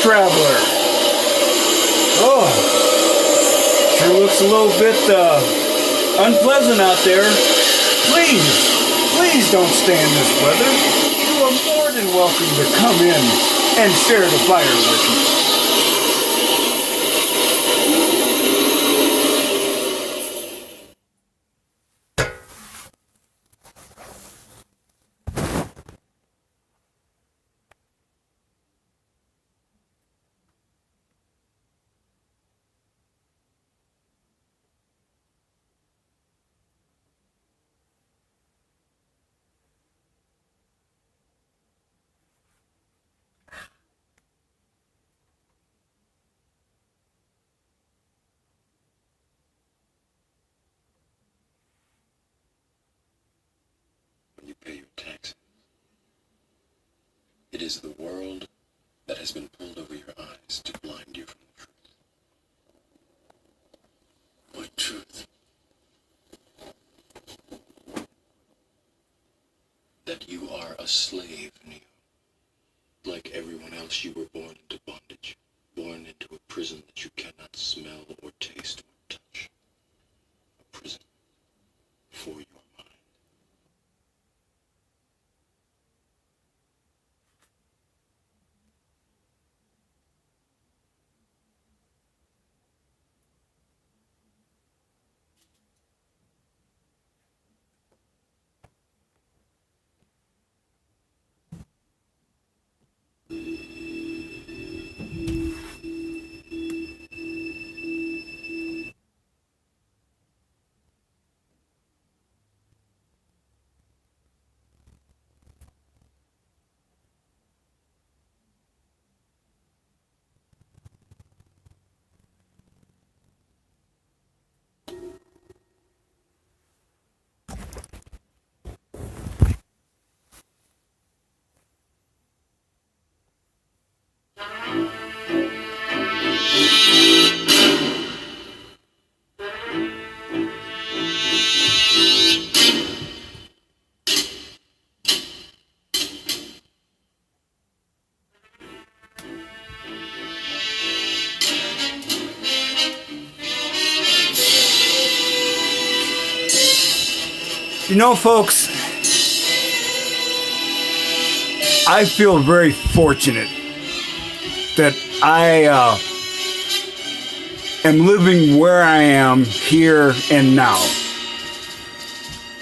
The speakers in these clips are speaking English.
traveler. Oh, sure looks a little bit unpleasant out there. Please don't stay in this weather. You are more than welcome to come in and share the fire with me. You pay your taxes. It is the world that has been pulled over your eyes to blind you from the truth. What truth? That you are a slave, Neo. Like everyone else, you were born into bondage. Born into a prison that you cannot smell or taste or touch. A prison for your mind. You know, folks, I feel very fortunate that I am living where I am here and now.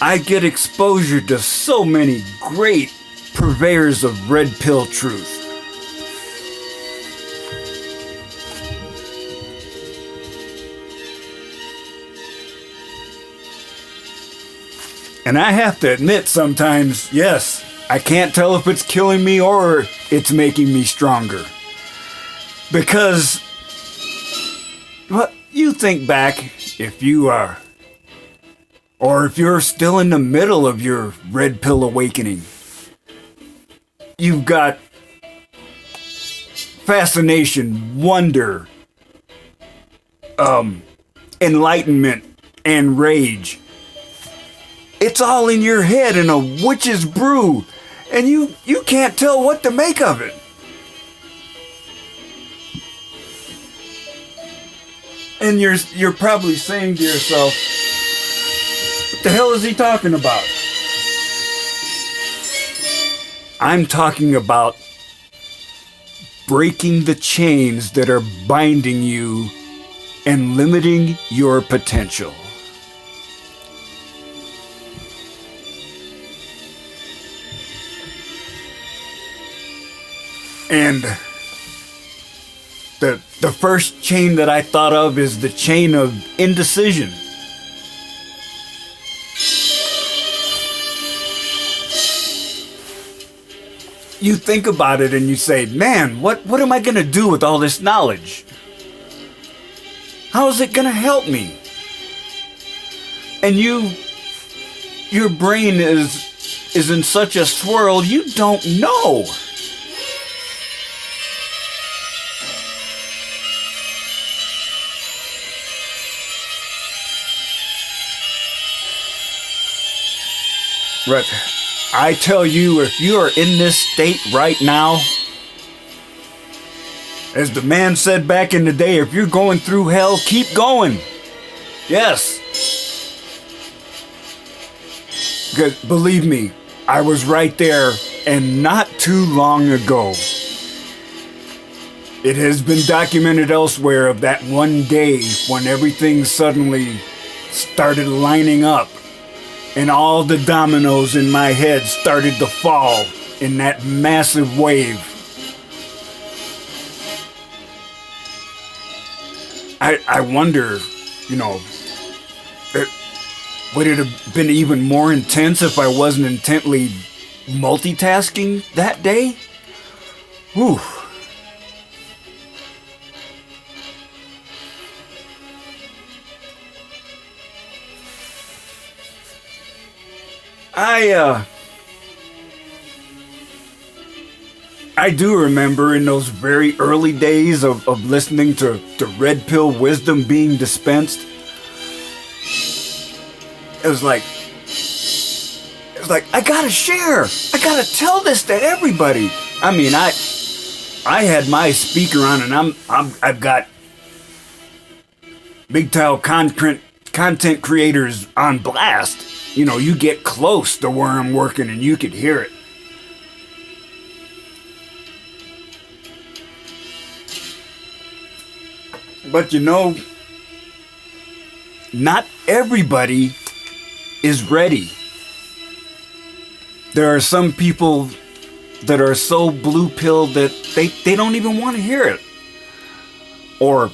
I get exposure to so many great purveyors of red pill truth. And I have to admit sometimes, yes, I can't tell if it's killing me or it's making me stronger. Because, well, you think back if you are, or if you're still in the middle of your red pill awakening. You've got fascination, wonder, enlightenment, and rage. It's all in your head in a witch's brew, and you can't tell what to make of it. And you're probably saying to yourself, what the hell is he talking about? I'm talking about breaking the chains that are binding you and limiting your potential. And the first chain that I thought of is the chain of indecision. You think about it and you say, man, what am I going to do with all this knowledge? How is it going to help me? And your brain is in such a swirl, you don't know. Right. I tell you, if you are in this state right now, As the man said back in the day, if you're going through hell, keep going. Yes. Because believe me, I was right there, and not too long ago. It has been documented elsewhere of that one day when everything suddenly started lining up and all the dominoes in my head started to fall in that massive wave. I wonder, would it have been even more intense if I wasn't intently multitasking that day? Whew. I do remember in those very early days of listening to red pill wisdom being dispensed. It was like, I gotta share. I gotta tell this to everybody. I mean, I had my speaker on, and I've got big tile content creators on blast. You get close to where I'm working, and you could hear it. But not everybody is ready. There are some people that are so blue pilled that they don't even want to hear it. Or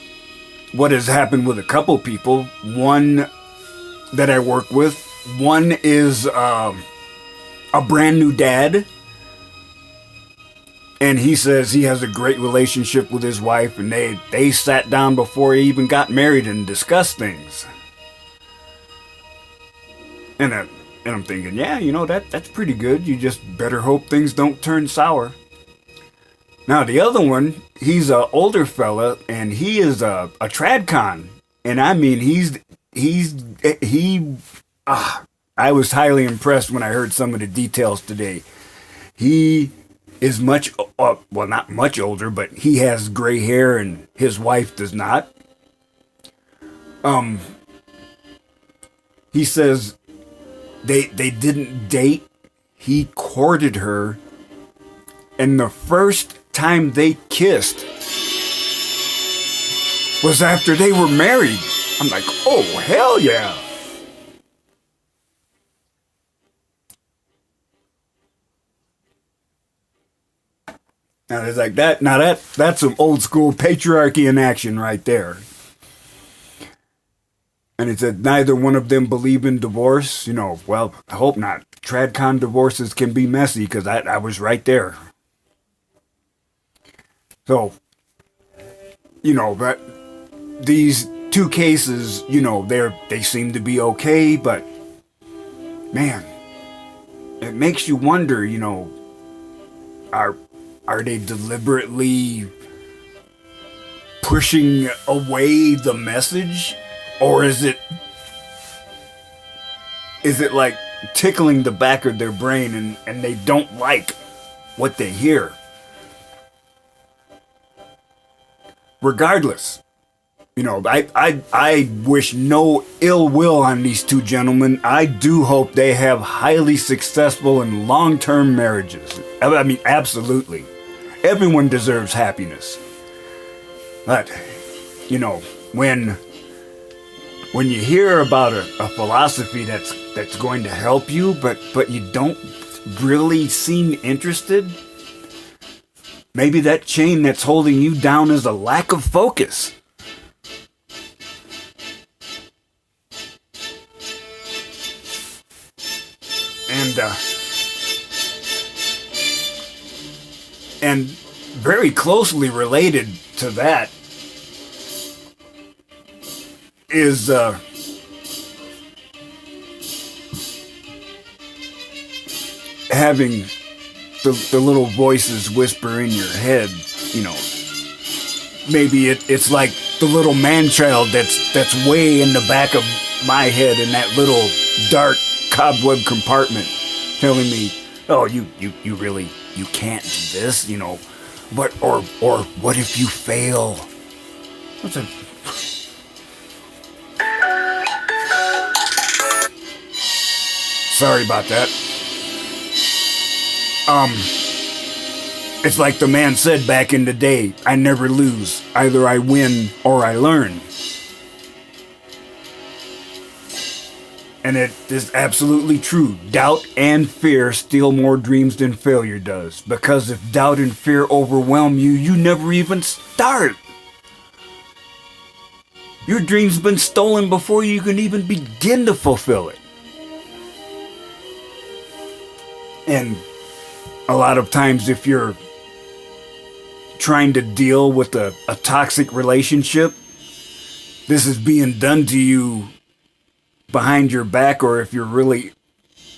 what has happened with a couple people, one that I work with, one is a brand new dad. And he says he has a great relationship with his wife, and they sat down before he even got married and discussed things. And I'm thinking, yeah, that's pretty good. You just better hope things don't turn sour. Now the other one, he's an older fella, and he is a tradcon, and I mean I was highly impressed when I heard some of the details today. He is not much older, but he has gray hair and his wife does not. He says they didn't date. He courted her, and the first time they kissed was after they were married. I'm like, oh, hell yeah. Now it's like that. Now that's some old school patriarchy in action right there. And it said neither one of them believe in divorce. Well, I hope not. Tradcon divorces can be messy because I was right there. So, but these two cases, they seem to be okay, but man, it makes you wonder. Are they deliberately pushing away the message? Or is it like tickling the back of their brain and they don't like what they hear? Regardless, I wish no ill will on these two gentlemen. I do hope they have highly successful and long-term marriages. I mean, absolutely. Everyone deserves happiness. But, when you hear about a philosophy that's going to help you, but you don't really seem interested, maybe that chain that's holding you down is a lack of focus. And very closely related to that is having the little voices whisper in your head. Maybe it's like the little man-child that's way in the back of my head in that little dark cobweb compartment telling me, oh, you really, you can't do this, But or what if you fail? What's a Sorry about that. It's like the man said back in the day, I never lose. Either I win or I learn. And it is absolutely true. Doubt and fear steal more dreams than failure does. Because if doubt and fear overwhelm you, you never even start. Your dream's been stolen before you can even begin to fulfill it. And a lot of times if you're trying to deal with a toxic relationship, this is being done to you behind your back, or if you're really,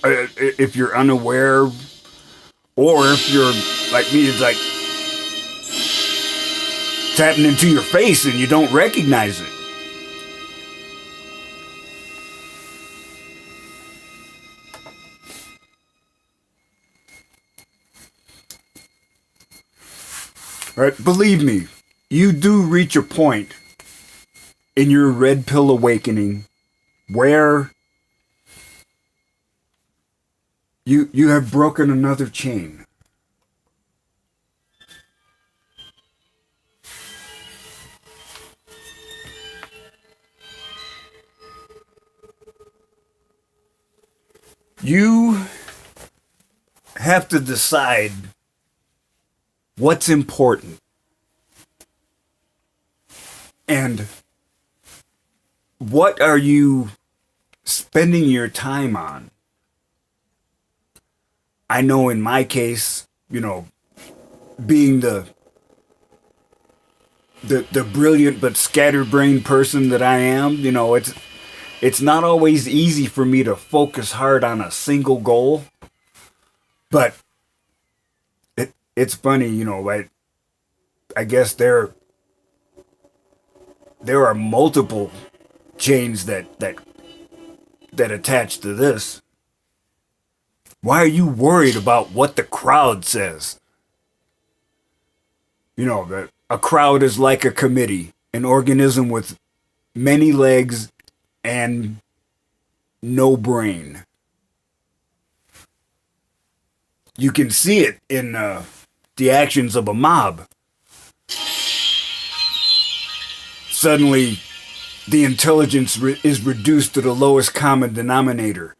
if you're unaware, or if you're like me, it's like tapping into your face and you don't recognize it. Right? Believe me, you do reach a point in your red pill awakening where you have broken another chain. You have to decide what's important. And what are you spending your time on? I know in my case, being the brilliant but scatterbrained person that I am, it's not always easy for me to focus hard on a single goal. But it's funny, I guess there are multiple chains that attach to this. Why are you worried about what the crowd says? A crowd is like a committee, an organism with many legs and no brain. You can see it in the actions of a mob. Suddenly, the intelligence is reduced to the lowest common denominator.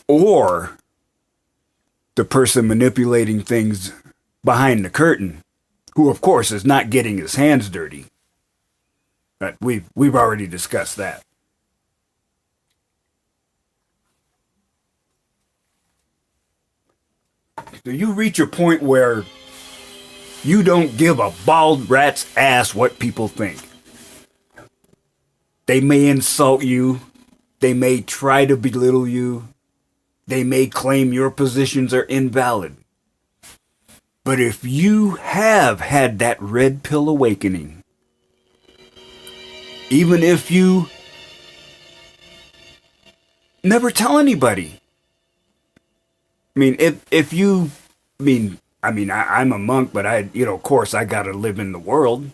Or the person manipulating things behind the curtain, who of course is not getting his hands dirty. But we've already discussed that. So you reach a point where you don't give a bald rat's ass what people think. They may insult you. They may try to belittle you. They may claim your positions are invalid. But if you have had that red pill awakening, even if you never tell anybody, I'm a monk, but of course I gotta live in the world.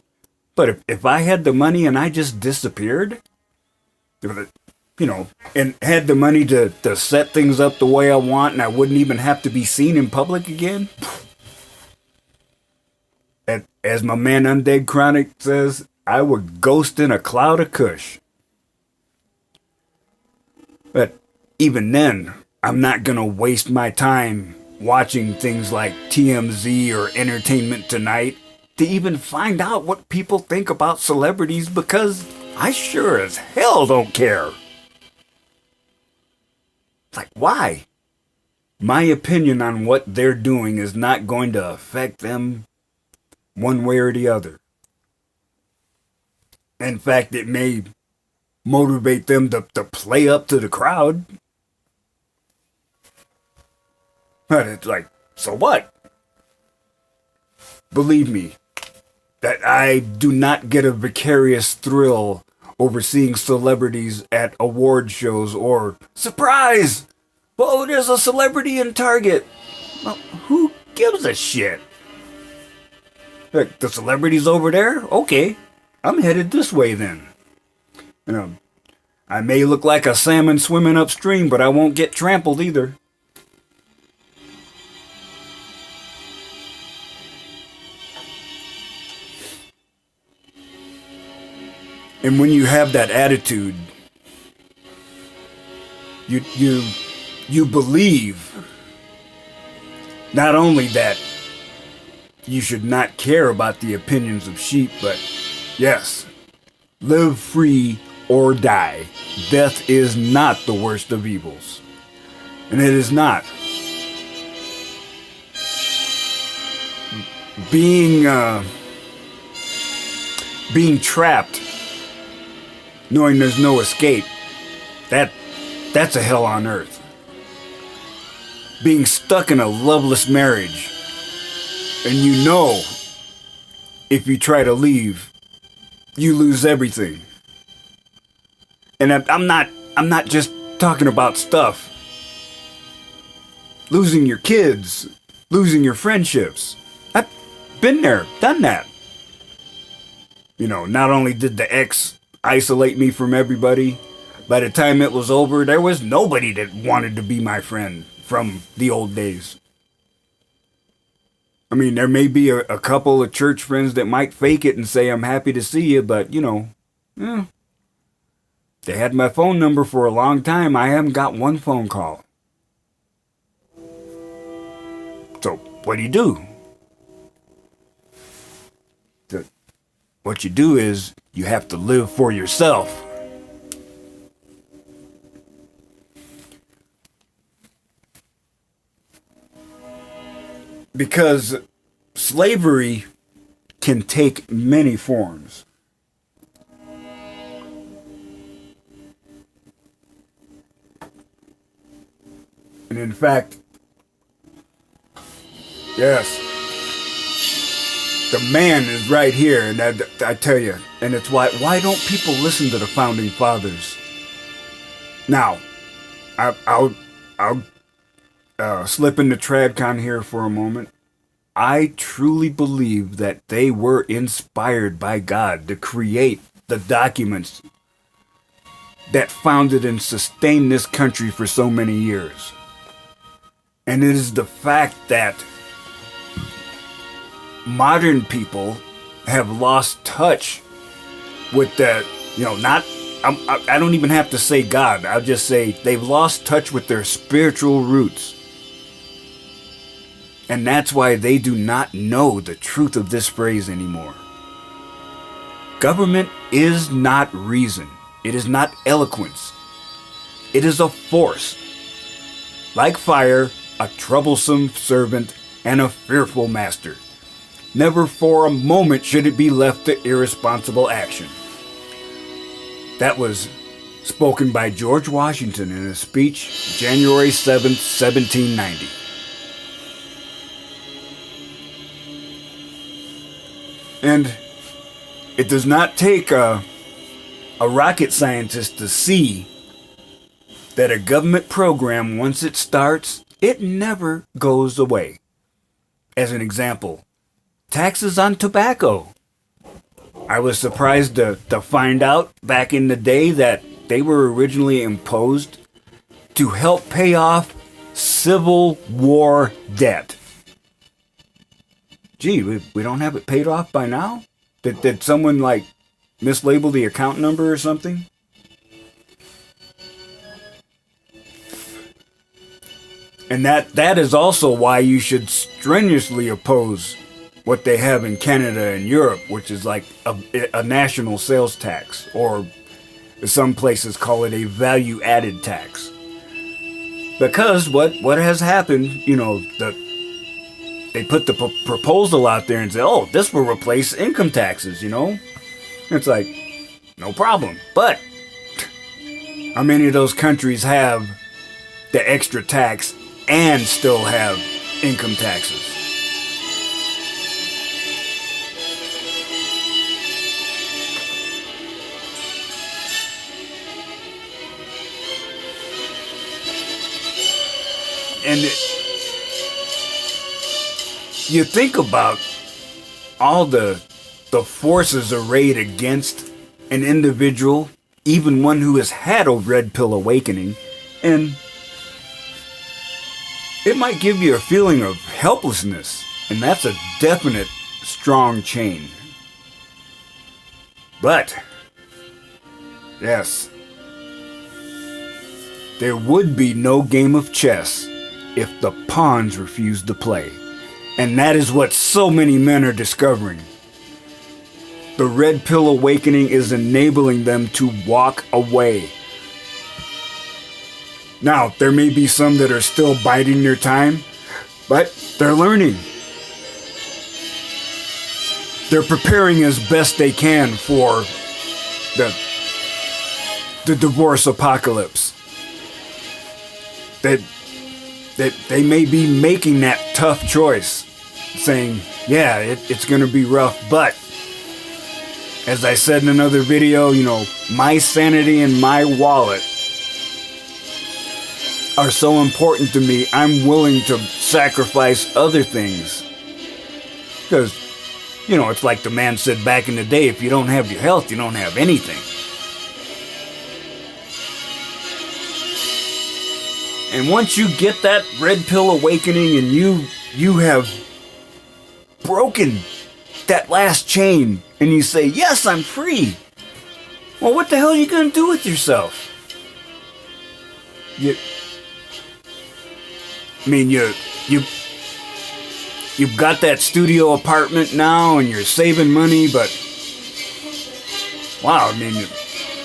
But if I had the money and I just disappeared, and had the money to set things up the way I want, and I wouldn't even have to be seen in public again, as my man Undead Chronic says, I would ghost in a cloud of kush. But even then, I'm not gonna waste my time watching things like TMZ or Entertainment Tonight to even find out what people think about celebrities, because I sure as hell don't care. It's like, why? My opinion on what they're doing is not going to affect them one way or the other. In fact, it may motivate them to play up to the crowd. But it's like, so what? Believe me, that I do not get a vicarious thrill over seeing celebrities at award shows or, surprise! Whoa, there's a celebrity in Target. Well, who gives a shit? Like, the celebrity's over there? Okay, I'm headed this way then. You know, I may look like a salmon swimming upstream, but I won't get trampled either. And when you have that attitude, you believe not only that you should not care about the opinions of sheep, but yes, live free or die. Death is not the worst of evils. And it is not. Being trapped, knowing there's no escape, that's a hell on earth. Being stuck in a loveless marriage, and you know if you try to leave, you lose everything. And I'm not just talking about stuff. Losing your kids, losing your friendships. I've been there, done that. You know, not only did the ex isolate me from everybody, by the time it was over, there was nobody that wanted to be my friend from the old days. I mean, there may be a couple of church friends that might fake it and say, I'm happy to see you, but, you know, they had my phone number for a long time. I haven't got one phone call. So, what do? What you do is, you have to live for yourself. Because slavery can take many forms. And in fact, yes, the man is right here, and I tell you, and it's why don't people listen to the founding fathers? Now, I'll slip into TradCon here for a moment. I truly believe that they were inspired by God to create the documents that founded and sustained this country for so many years. And it is the fact that modern people have lost touch with the, I don't even have to say God. I'll just say they've lost touch with their spiritual roots. And that's why they do not know the truth of this phrase anymore. Government is not reason. It is not eloquence. It is a force. Like fire, a troublesome servant and a fearful master. Never for a moment should it be left to irresponsible action. That was spoken by George Washington in a speech January 7th, 1790. And it does not take a rocket scientist to see that a government program, once it starts, it never goes away. As an example, taxes on tobacco. I was surprised to find out back in the day that they were originally imposed to help pay off Civil War debt. Gee, we don't have it paid off by now? Did someone mislabel the account number or something? And that is also why you should strenuously oppose what they have in Canada and Europe, which is like a national sales tax, or some places call it a value-added tax. Because what has happened, they put the proposal out there and say, oh, this will replace income taxes, It's like, no problem. But how many of those countries have the extra tax and still have income taxes? And you think about all the forces arrayed against an individual, even one who has had a red pill awakening, and it might give you a feeling of helplessness, and that's a definite strong chain. But, yes, there would be no game of chess if the pawns refused to play. And that is what so many men are discovering. The red pill awakening is enabling them to walk away. Now, there may be some that are still biding their time, but they're learning. They're preparing as best they can for the divorce apocalypse. That they may be making that tough choice, saying, yeah, it's going to be rough, but as I said in another video, my sanity and my wallet are so important to me, I'm willing to sacrifice other things. Because, it's like the man said back in the day, if you don't have your health, you don't have anything. And once you get that red pill awakening and you have broken that last chain and you say, yes, I'm free. Well, what the hell are you going to do with yourself? You've got that studio apartment now and you're saving money, but wow,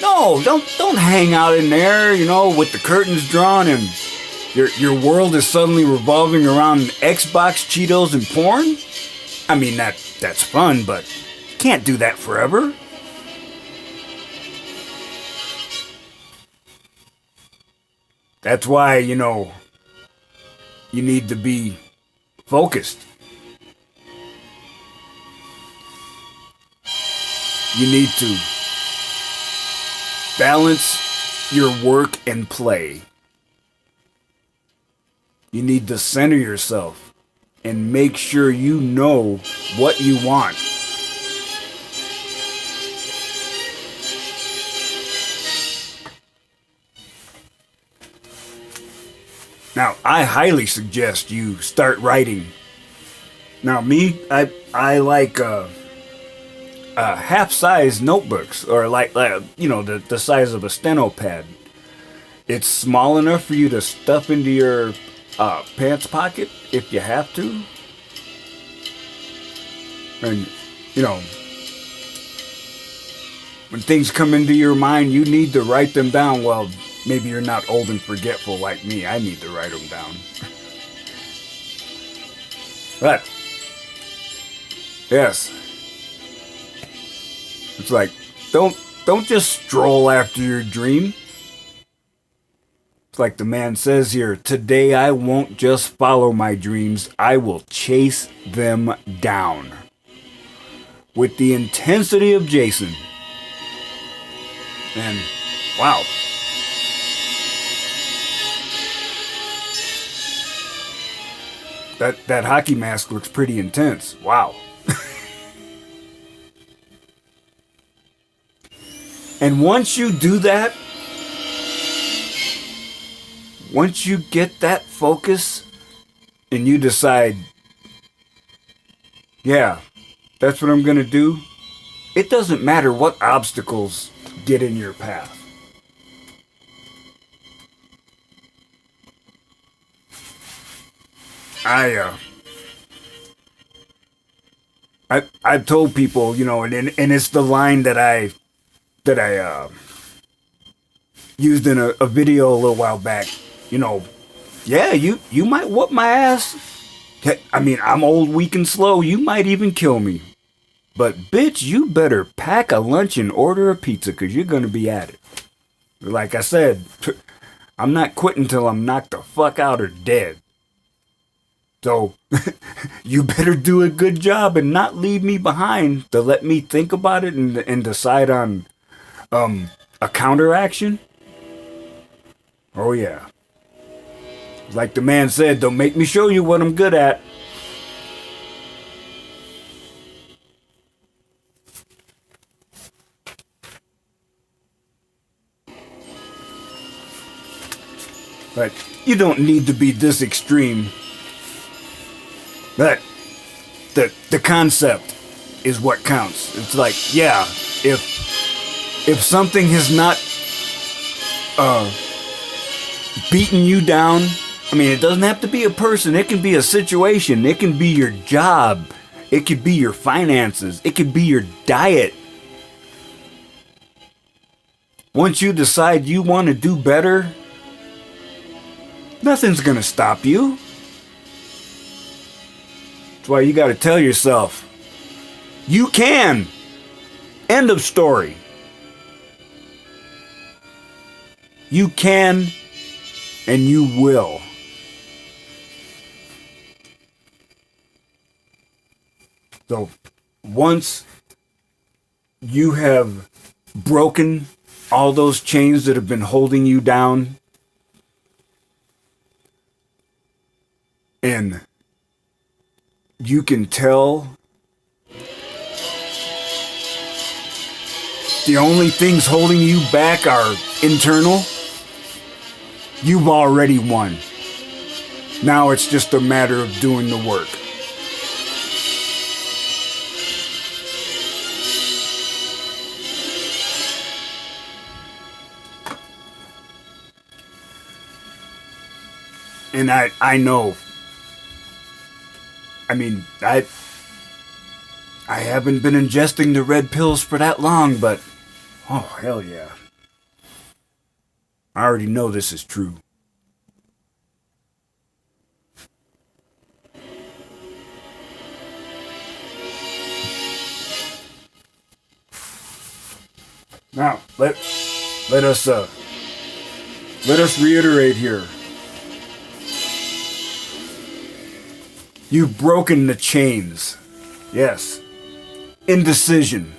no, don't hang out in there, with the curtains drawn and your world is suddenly revolving around Xbox, Cheetos, and porn? That's fun, but you can't do that forever. That's why, you need to be focused. You need to balance your work and play. You need to center yourself and make sure you know what you want. Now, I highly suggest you start writing. Now, I like half-size notebooks, or the size of a steno pad. It's small enough for you to stuff into your pants pocket if you have to. And, when things come into your mind, you need to write them down. Well, maybe you're not old and forgetful like me. I need to write them down. But, yes. It's like, don't just stroll after your dream. It's like the man says here, today I won't just follow my dreams, I will chase them down. With the intensity of Jason. And, wow. That hockey mask looks pretty intense. Wow. And once you do that, once you get that focus and you decide, yeah, that's what I'm going to do, it doesn't matter what obstacles get in your path. I've told people, and it's the line that I used in a video a little while back. Yeah, you might whoop my ass. I'm old, weak, and slow. You might even kill me. But bitch, you better pack a lunch and order a pizza, because you're going to be at it. Like I said, I'm not quitting till I'm knocked the fuck out or dead. So, you better do a good job and not leave me behind to let me think about it and decide on a counteraction. Oh yeah. Like the man said, don't make me show you what I'm good at. But you don't need to be this extreme. But the concept is what counts. It's like, yeah, if something has not beaten you down, I mean, it doesn't have to be a person. It can be a situation. It can be your job. It could be your finances. It could be your diet. Once you decide you want to do better, nothing's going to stop you. That's why you got to tell yourself, you can. End of story. You can and you will. So once you have broken all those chains that have been holding you down, and you can tell the only things holding you back are internal, you've already won. Now it's just a matter of doing the work. And I know, I mean, I haven't been ingesting the red pills for that long, but oh, hell yeah. I already know this is true. Now, let us reiterate here. You've broken the chains. Yes. Indecision.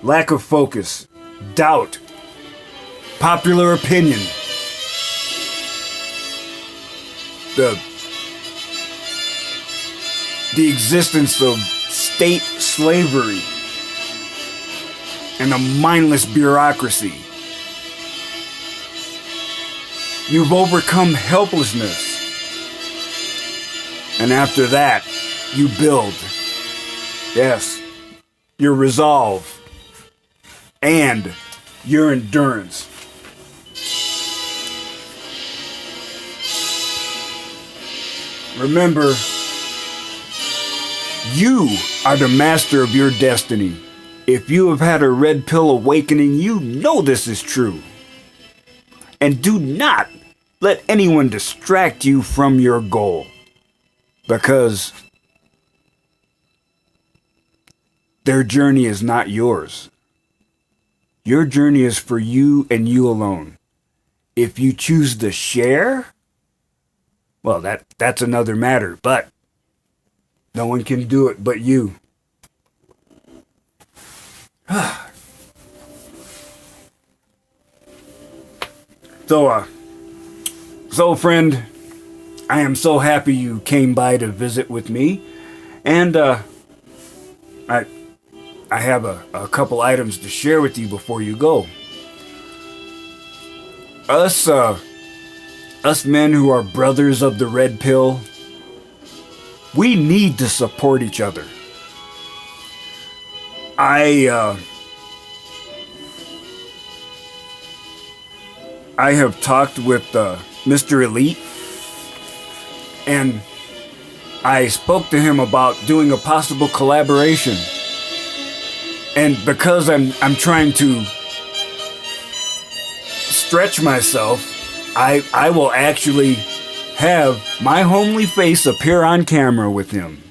Lack of focus. Doubt. Popular opinion. The existence of state slavery. And a mindless bureaucracy. You've overcome helplessness. And after that, you build. Yes, your resolve and your endurance. Remember, you are the master of your destiny. If you have had a red pill awakening, you know this is true. And do not let anyone distract you from your goal. Because their journey is not yours. Your journey is for you and you alone. If you choose to share, well, that's another matter, but no one can do it but you. So friend, I am so happy you came by to visit with me, and I have a couple items to share with you before you go. Us men who are brothers of the red pill, we need to support each other. I have talked with Mr. Elite, and I spoke to him about doing a possible collaboration. And because I'm trying to stretch myself, I will actually have my homely face appear on camera with him.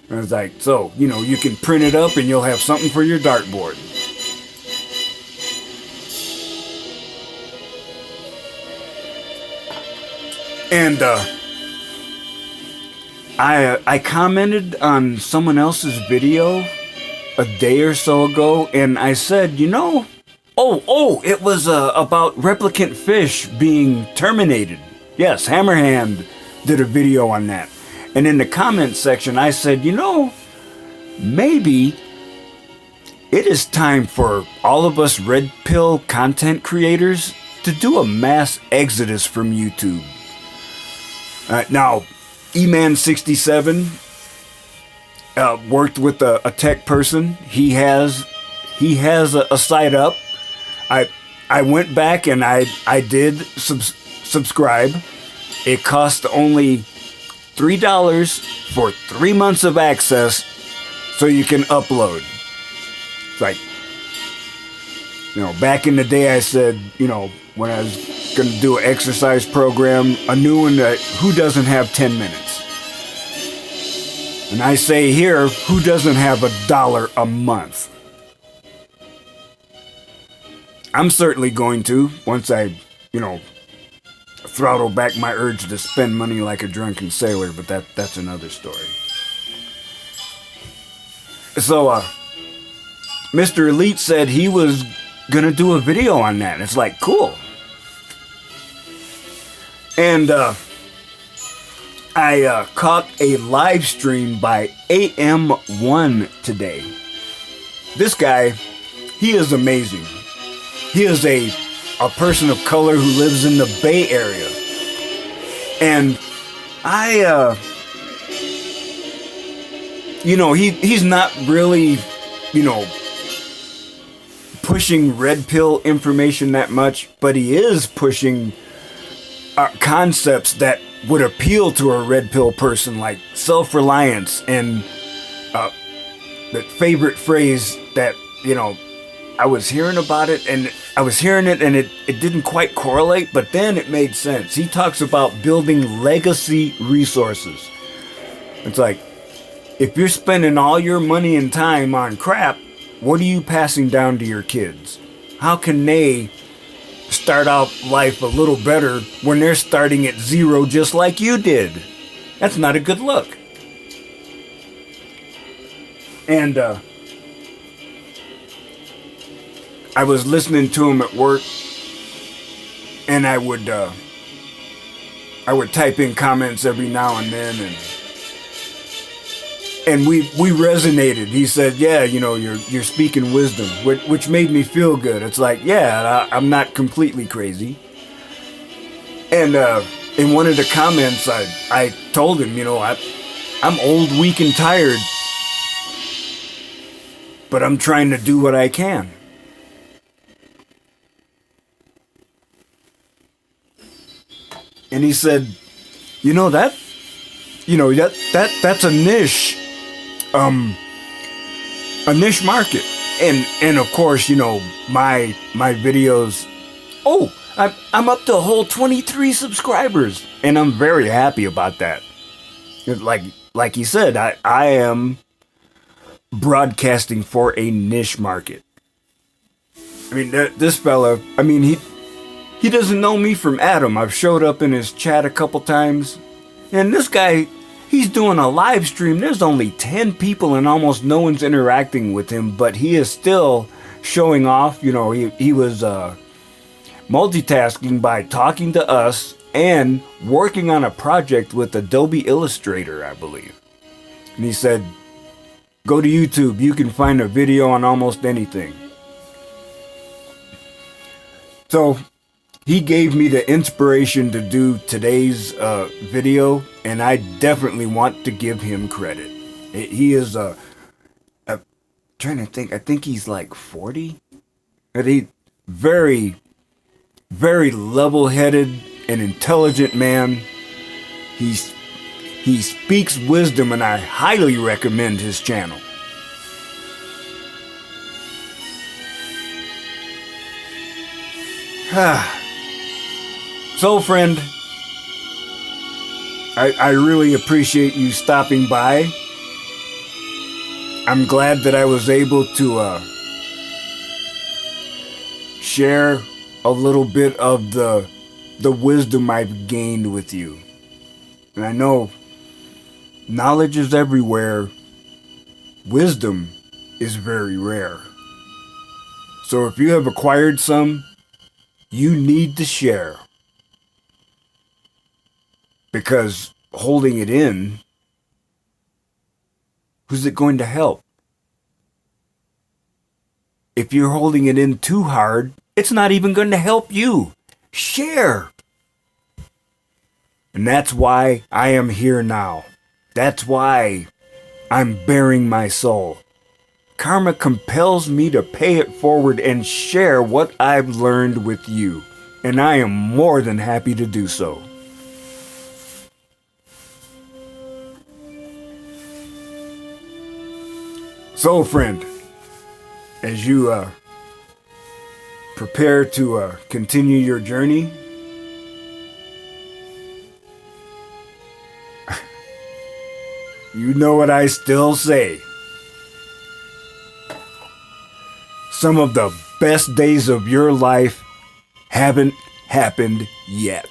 And I was like, so, you can print it up and you'll have something for your dartboard. And I commented on someone else's video a day or so ago, and I said, it was about replicant fish being terminated. Yes, Hammerhand did a video on that. And in the comment section, I said, maybe it is time for all of us red pill content creators to do a mass exodus from YouTube. Now, eman67 worked with a tech person. He has a site up. I went back and I did subscribe. It cost only $3 for 3 months of access, so you can upload. It's like, back in the day, I said, when I was going to do an exercise program, a new one, who doesn't have 10 minutes? And I say here, who doesn't have $1 a month? I'm certainly going to, once I, throttle back my urge to spend money like a drunken sailor, but that's another story. So, Mr. Elite said he was gonna do a video on that. It's like, cool. And I caught a live stream by AM1 today. This guy, he is amazing. He is a person of color who lives in the Bay Area. And he's not really, pushing red pill information that much, but he is pushing concepts that would appeal to a red pill person, like self-reliance and that favorite phrase that, I was hearing about it and it didn't quite correlate, but then it made sense. He talks about building legacy resources. It's like, if you're spending all your money and time on crap, what are you passing down to your kids? How can they start out life a little better when they're starting at zero just like you did? That's not a good look. And I was listening to him at work, and I would type in comments every now and then, and we resonated. He said, "Yeah, you're speaking wisdom," which made me feel good. It's like, yeah, I'm not completely crazy. And in one of the comments, I told him, I'm old, weak, and tired, but I'm trying to do what I can. And he said, that's a niche market. And of course, my videos, I'm up to a whole 23 subscribers, and I'm very happy about that. Like he said, I am broadcasting for a niche market. I mean, this fella, he doesn't know me from Adam. I've showed up in his chat a couple times. And this guy, he's doing a live stream. There's only 10 people and almost no one's interacting with him. But he is still showing off. He was multitasking by talking to us and working on a project with Adobe Illustrator, I believe. And he said, go to YouTube. You can find a video on almost anything. So he gave me the inspiration to do today's video, and I definitely want to give him credit. He is trying to think, I think he's like 40. But he very, very level-headed and intelligent man. He speaks wisdom, and I highly recommend his channel. So, friend, I really appreciate you stopping by. I'm glad that I was able to share a little bit of the wisdom I've gained with you. And I know knowledge is everywhere. Wisdom is very rare. So if you have acquired some, you need to share. Because holding it in, who's it going to help? If you're holding it in too hard, it's not even going to help you. Share. And that's why I am here now. That's why I'm bearing my soul. Karma compels me to pay it forward and share what I've learned with you. And I am more than happy to do so. So, friend, as you prepare to continue your journey, you know what I still say. Some of the best days of your life haven't happened yet.